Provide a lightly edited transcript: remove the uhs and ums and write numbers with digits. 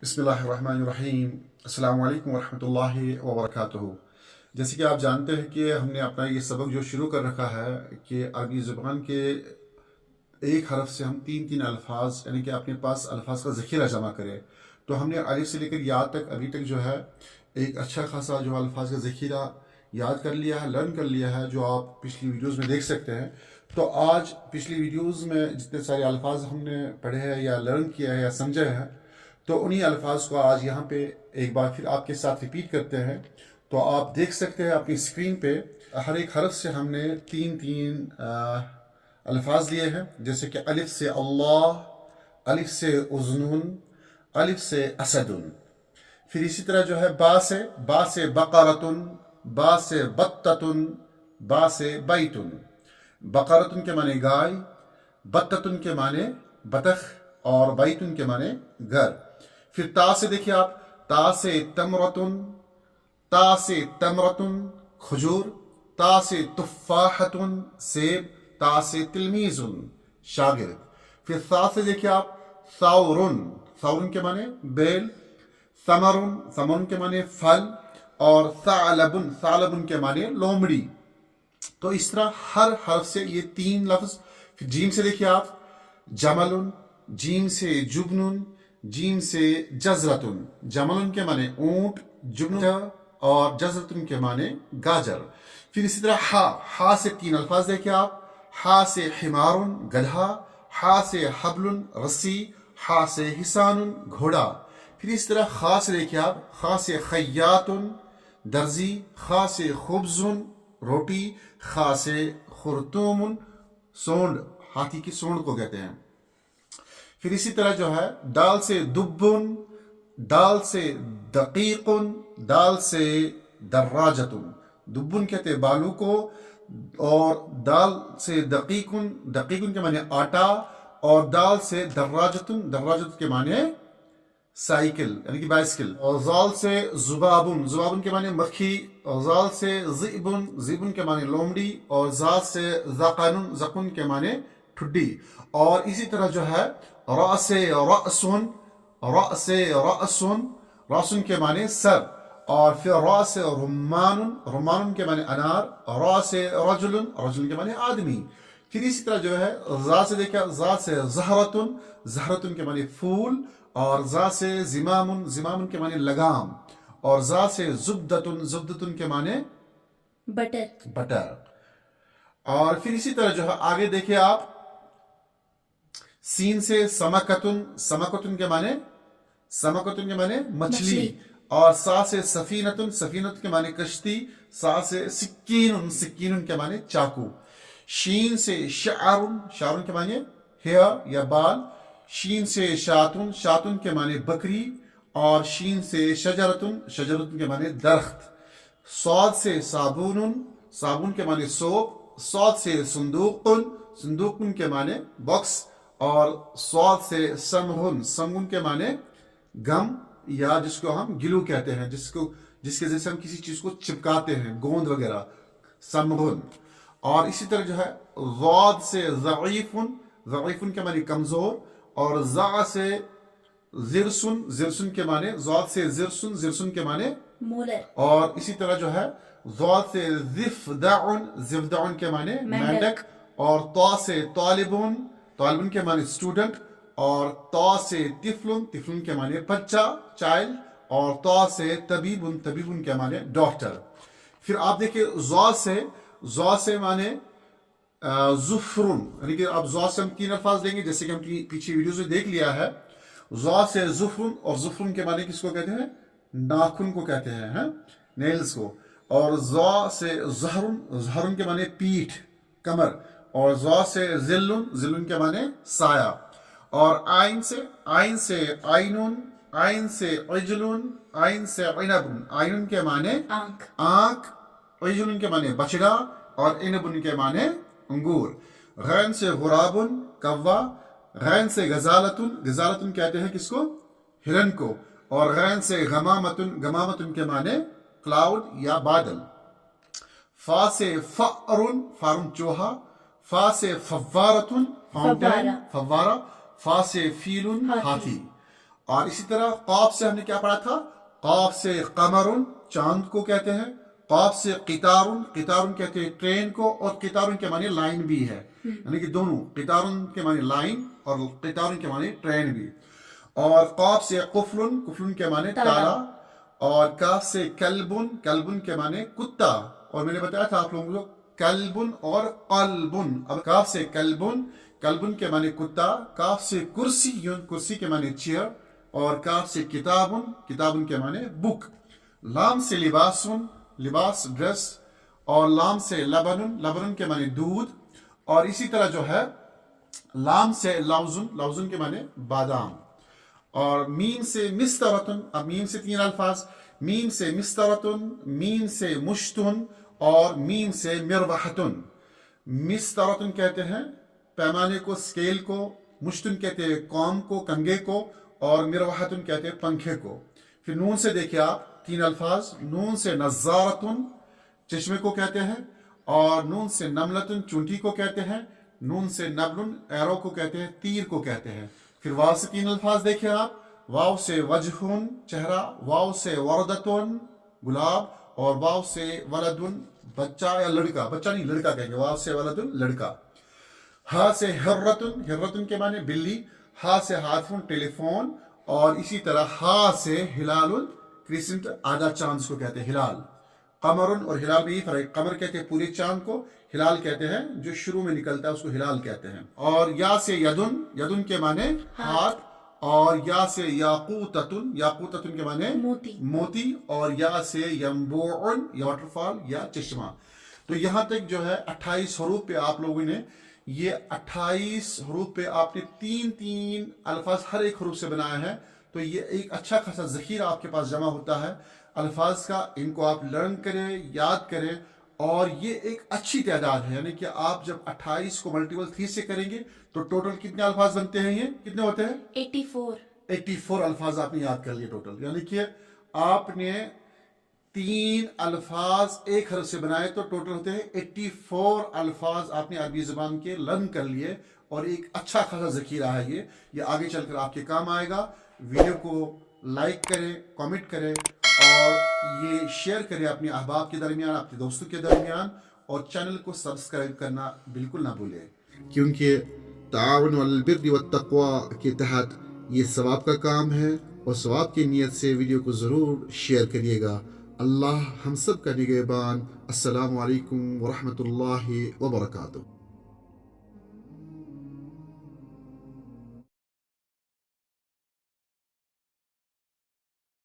बिस्मिल्लाहिर्रहमानिर्रहीम। अस्सलाम वालेकुम वरहमतुल्लाहि वबरकातुहू। जैसे कि आप जानते हैं कि हमने अपना ये सबक जो शुरू कर रखा है कि अरबी ज़ुबान के एक हरफ से हम तीन तीन अल्फाज यानी कि अपने पास अल्फाज का ज़ख़ीरा जमा करें। तो हमने अलिफ से लेकर या तक अभी तक जो है एक अच्छा खासा जो अल्फाज का ज़ख़ीरा याद कर लिया है, लर्न कर लिया है, जो आप पिछली वीडियोज़ में देख सकते हैं। तो आज पिछली वीडियोज़ में जितने सारे अल्फाज हमने पढ़े हैं या लर्न किया है या समझे हैं, तो उन्हीं अल्फाज को आज यहाँ पे एक बार फिर आपके साथ रिपीट करते हैं। तो आप देख सकते हैं अपनी स्क्रीन पे हर एक हरफ से हमने तीन तीन अल्फाज लिए हैं, जैसे कि अलिफ से अल्लाह, अलिफ से उज़नुन, अलिफ से असदुन। फिर इसी तरह जो है बा से बकरतुन, बा से बत्ततुन, बा से बैतुन। बकरतुन के माने गाय, बत्ततुन के माने बतख और बैतुन के माने घर। फिर ता से देखिए आप, ता से तमरतुन, ता से तमरतुन खजूर, ता से तुफ़ाहतुन सेब, ता से तिलमीजुन शागिर्द। फिर सा से देखिए आप, साउरुन, साउरुन के माने बेल, समरुन, समरुन के माने फल और सालबुन, सालबुन के माने लोमड़ी। तो इस तरह हर हर्फ से ये तीन लफ्ज। फिर जीम से देखिए आप, जमलुन, जीम से जुबनुन, जीम से जजरतुन। जमलुन के माने ऊंट, जुबन और जजरतुन के माने गाजर। फिर इसी तरह हा से तीन अल्फाज देखिए आप, हा से हिमारुन गधा, हा से हबलुन रस्सी, हा से हिसानुन घोड़ा। फिर इस तरह खा से देखिए आप, खा से खैयातुन दर्जी, खा से खुब्जुन रोटी, खा से खुरतुमुन सोंड, हाथी की सोंड को कहते हैं। फिर इसी तरह जो है दाल से दुब्बुन, दाल से दकीकुन, दाल से दर्राजतुन। दुब्बुन कहते हैं बालू को, और दाल से दकीकुन, दकीकुन के माने आटा, और दाल से दर्राजतुन, दर्राजत के माने साइकिल यानी कि बाइसिकल। और जाल से जुबाबुन, जुबाबुन के माने मक्खी, और जाल से ज़िबुन, ज़िबुन के माने लोमड़ी, और जाल से ज़क़ानुन, ज़क़ुन के माने ठुड्डी। और इसी तरह जो है रा से रअसुन, रा से रअसुन, रअसुन के माने सर। और फिर रा से रुम्मानुन, रुम्मानुन के माने अनार, रा से रजुलुन, रजुल के माने आदमी। फिर इसी तरह जो है जा से देखा, जा से ज़हरतुन, ज़हरतुन के माने फूल, और जा से ज़िमामुन, ज़िमामुन के माने लगाम, और जा से ज़ुब्दतुन, ज़ुब्दतुन के माने बटर। बटर। और फिर इसी तरह जो है आगे देखिए आप, सीन से समकतुन, समकतुन के माने, समकतुन के माने मछली। और सा से सफीनतुन, सफीनतुन के माने कश्ती, सा से सिक्कीनुन, सिक्कीनुन के माने चाकू। शीन से शारुन, शारुन के माने हेयर या बाल। शीन से शातुन, शातुन के माने बकरी। और शीन से शजरतुन, शजरतुन के माने दरख्त। सौद से साबुनुन, साबुन के माने सोप। सौद से सुंदूकुन, सुंदूकुन के माने बॉक्स। और सौद से समहुन, समहुन के माने गम, या जिसको हम गिलू कहते हैं, जिसके जैसे हम किसी चीज को चिपकाते हैं, गोंद वगैरह, समहुन। और इसी तरह जो है ज़ाद से ज़ईफुन, ज़ईफुन के माने कमजोर। और ज़ा से ज़िरसुन, ज़िरसुन के माने, ज़ाद से ज़िरसुन, ज़िरसुन के माने मूलर। और इसी तरह जो है ज़ाद से ज़िफ़दाउन, ज़िफ़दाउन के माने मेंढक। और ता से तालिबुन, तालिबुन के माने स्टूडेंट। और ता से तिफलुन, तिफलुन के माने बच्चा, चाइल्ड। और ता से तबीबुन, तबीबुन के माने डॉक्टर। फिर आप देखिए ज़ा से माने जुफ्रुन, यानी कि आप ज़ा से हम तीन अल्फाज लेंगे, जैसे कि हम पीछे वीडियोस में देख लिया है। ज़ा से जुफ्रुन, और जुफ्रुन के माने किसको कहते हैं? नाखून को कहते हैं, नेल्स को। और ज़ा से ज़हरुन, ज़हरुन के माने पीठ, कमर। और ज़ा से ज़िल्लुन, ज़िल्लुन के माने साया। और आइन से आइनुन, आइन से इजलुन, आइन से इनबुन, आइनुन के माने आंख, इजलुन के माने बछड़ा, और इनबुन के माने अंगूर। गैन से गुराबुन, कव्वा। गैन से गजालतुन, गजालतुन कहते हैं किसको? हिरन को। और गैन से गमामतुन, गमामतुन के माने क्लाउड या बादल। फा से फअरुन, फारुन चूहा। फा से फव्वारतुन, फाउंटेन, फव्वारा। फा से फीलुन, हाथी। اور اسی طرح قاف سے ہم نے کیا پڑھا تھا؟ قاف سے قمرن چاند کو کہتے ہیں، قاف سے قطارن، قطارن کہتے ہیں ٹرین کو، اور قطارن کے معنی لائن بھی ہے، یعنی کہ دونوں قطارن کے معنی لائن اور قطارن کے معنی ٹرین بھی۔ اور قاف سے قفلن، قفلن کے معنی تالا، اور کاف سے کلبن، کلبن کے معنی کتا، اور میں نے بتایا تھا آپ لوگوں کو کلبن اور قلبن۔ اب کاف سے کلبن، کلبن کے معنی کتا، کاف سے کرسی، کرسی کے معنی چیئر، اور کاف سے کتابن، کتابن کے معنی بک۔ لام سے لباسن، لباس ڈریس، اور لام سے لبنن، لبنن کے معنی دودھ، اور اسی طرح جو ہے لام سے لوزن، لوزن کے معنی بادام۔ اور میم سے مسترتن، اب میم سے 3 الفاظ، میم سے مسترتن، میم سے مشتن، اور میم سے مروحتن۔ مسترتن کہتے ہیں پیمانے کو، اسکیل کو، مشتن کہتے ہیں قوم کو، کنگے کو، اور مروحتن کہتے ہیں پنکھے کو۔ پھر نون سے دیکھیں آپ 3 الفاظ، نون سے نظارتن چشمے کو کہتے ہیں، اور نون سے نملتن چونٹی کو کہتے ہیں، نون سے نبلن ایرو کو کہتے ہیں، تیر کو کہتے ہیں۔ پھر واو سے 3 الفاظ دیکھیں آپ، واو سے وجہن چہرہ، واو سے وردتن گلاب، اور واو سے ولدن بچہ یا لڑکا، بچہ نہیں لڑکا کہیں گے، واو سے ولدن لڑکا۔ ہا سے ہرتن، ہرتن کے معنی بلی، ہا سے ہاتھن ٹیلی فون، اور اسی طرح ہا سے ہلال کریسنٹ آدھا چاند کو کہتے ہیں ہلال۔ قمرن اور ہلال بھی فرق، قمر کہتے ہیں پورے چاند کو، ہلال کہتے ہیں جو شروع میں نکلتا ہے اس کو ہلال کہتے ہیں۔ اور یا سے یدن، یدن کے معنی ہاتھ، اور یا سے یاقوتتن، یاقوتتن کے معنی موتی، موتی، اور یا سے ینبوعن یا واٹر فال یا چشمہ۔ تو یہاں تک جو ہے 28 حروف پہ آپ لوگوں نے، یہ 28 حروف پہ آپ نے 3 الفاظ ہر ایک حروف سے بنایا ہے، تو یہ ایک اچھا خاصا ذخیرہ آپ کے پاس جمع ہوتا ہے الفاظ کا۔ ان کو آپ لرن کریں، یاد کریں، اور یہ ایک اچھی تعداد ہے، یعنی کہ آپ جب 28 کو ملٹیپل 3 سے کریں گے تو ٹوٹل کتنے الفاظ بنتے ہیں؟ یہ کتنے ہوتے ہیں؟ 84 الفاظ آپ نے یاد کر لیے ٹوٹل، یعنی کہ آپ نے 3 الفاظ ایک حرف سے بنائے تو ٹوٹل ہوتے ہیں 84 الفاظ آپ نے عربی زبان کے لرن کر لیے، اور ایک اچھا خاصا ذخیرہ ہے یہ آگے چل کر آپ کے کام آئے گا۔ ویڈیو کو لائک کریں، کامنٹ کریں، اور یہ شیئر کریں اپنے احباب کے درمیان، اپنے دوستوں کے درمیان، اور چینل کو سبسکرائب کرنا بالکل نہ بھولیں، کیونکہ تعاون البر والتقوی کے تحت یہ ثواب کا کام ہے، اور ثواب کی نیت سے ویڈیو کو ضرور شیئر کریے گا۔ اللہ ہم سب کا نگہبان۔ السلام علیکم ورحمۃ اللہ وبرکاتہ۔